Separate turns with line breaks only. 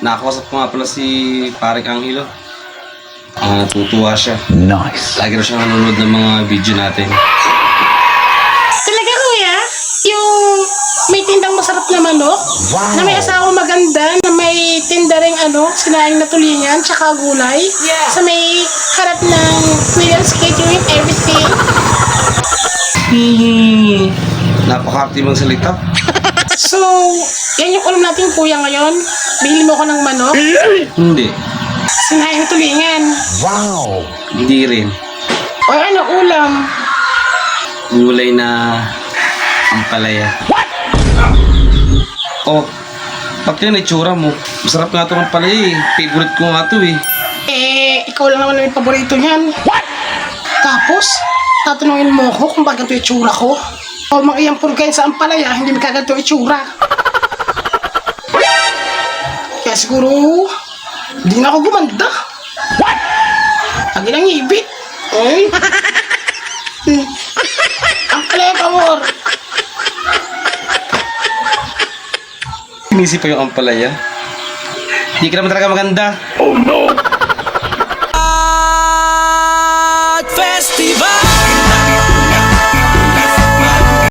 Nakakausap ko nga pala si Paring Angelo. Natutuwa siya.
Nice.
Lagi na siya nanonood ng mga video natin.
Talaga kuya? Yung may tindang masarap na manok?
Wow.
Na may asawang maganda, na may tinda ring sinaing na tulingan, tsaka gulay. Sa may harap ng Williams Catering, everything.
Napaka-active ang salita.
So, yan yung ulam natin kuya ngayon. Bili mo ko ng manok,
Hindi.
sinaing tulingan.
Wow.
Hindi rin.
O ano ulam?
Gulay na ampalaya. Oh, pati na itsura mo. Masarap nga ito ang ampalaya eh. Favorite ko nga ito eh.
Ikaw lang naman yung paborito niyan. Tapos, tatanungin mo ko kung bakit ito itsura ko. O mga iyang purgain sa ampalaya, hindi magkaganto itsura. Kaya siguro, hindi na ako gumanda. Lagi nang ibig. Ay. Ampalaya, pamor.
Inisip pa yung ampalaya. Hindi ka naman talaga maganda.
Oh no.